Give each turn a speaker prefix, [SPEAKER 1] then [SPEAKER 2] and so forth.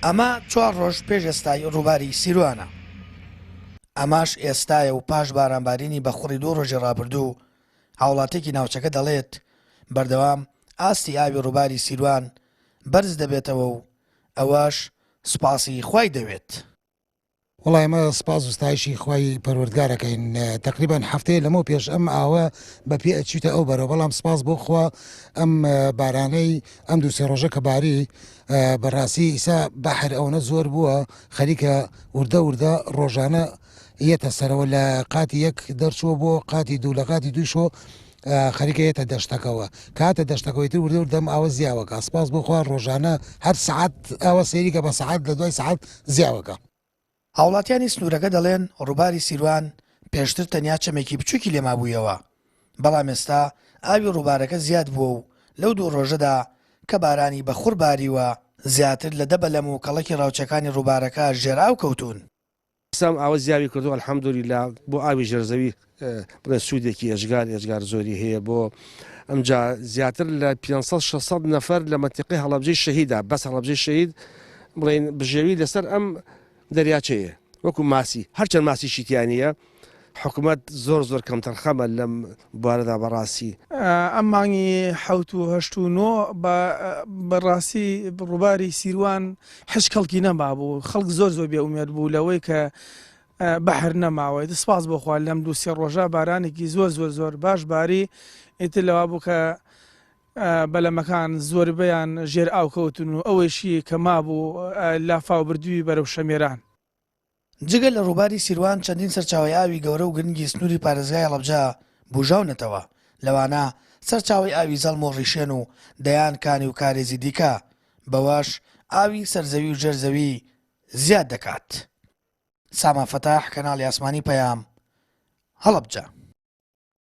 [SPEAKER 1] ئەمە 4 ڕۆژ پێش ئێستای ڕووباری سیروانە. ئەماش ئێستایە و پاش بارانبارینی بە خوڕی 2 ڕۆژی ڕابردوو هاوڵاتێکی ناوچەکە دەڵێت بەردەوام ئاستی ئاوی ڕووباری سیروان بەرز دەبێتەوە و ئەوەش سوپاسی خوای دەوێت.
[SPEAKER 2] وڵای ئەمە سپاس و ستایشی خوای پەروەردگارەکەین. تقریبان هەفتەیە لەمە پێش ئەم ئاوە بە پێ ئەچیتە ئەو بەرەوە، بەڵام سپاس بۆ خوا ئەم بارانەی ئەم 2-3 ڕۆژە کە باری بەڕاستی ئیسا بەحر ئەوەنە زۆر بووە خەریکە وردە ڕۆژانە یەتە سەرەوە لە قاتی 1 دەرچووە بۆ قاتی 2 لە قاتی 2 شۆ خەریکە یەتە دەشتەکەەوە کاتە دەشتەکەوەیتر وردەم ئاوە زیاوەکە. سپاس بۆ خوا ڕۆژانە هەر سعات ئاوە سێریکە بە سعات لە دوای سعات زیاوەکە.
[SPEAKER 1] هاوڵاتیانی سنوورەکە دەڵێن ڕووباری سیروان پێشتر تەنیا چەمێکی بچووکی لێمابوویەوە، بەڵام ئێستا ئاوی ڕووبارەکە زیاد بووە و لەو 2 ڕۆژەدا کە بارانی بە خوڕ باریوە زیاتر لە 10 بەلەم و کەڵکی ڕاوچەکانی ڕووبارەکە ژێراو کەوتون.
[SPEAKER 3] سام ئاوە زیاوی کردو الحەمدولیلا بۆ ئاوی ژێرزەوی بڵێ سوودێکی ئێژگار زۆری هەیە بۆ ئەمجا زیاتر لە 500-600 نەفەر لە مەنتیقی هەڵەبجەی شەهیدا بەس هەڵەبجەی شەهید بڵێن بژێوی لەسەر ئەم دەریاچەیە وەکو ماسی هەرچەند ماسی شیتیانە حکوومەت زۆر کەم تەنخەمە لەم بارەدا بەڕاستی
[SPEAKER 4] ئەم مانگی 1970 بەڕاستی ڕووباری سیروان هیچ کەڵکی نەما بوو، خەڵک زۆر بێ ئومێد بوو لەوەی کە بەحر نەماوەی. سپاس بۆخوا لەم 2-3 ڕۆژە بارانێکی زۆر باش باری ئیتر لەوا بوو کە بەلەمەکان زۆربەیان ژێر ئاو کەوتن و ئەوەیشی کە مابوو لافاو بردووی بەرەو شەمێران.
[SPEAKER 1] جگە لە ڕووباری سیروان چەندین سەرچاوی ئاوی گەورە و گرنگی سنووری پارێزگای هەڵەبجە بوژاونەتەوە، لەوانە سەرچاوی ئاوی زەڵم و ڕیشێن و دەیان کانی و کارێزی دیکە، بەوەش ئاوی سەرزەوی و ژێرزەوی زیاد دەکات. سامان فەتاح، کەناڵی ئاسمانی پەیام، هەڵەبجە.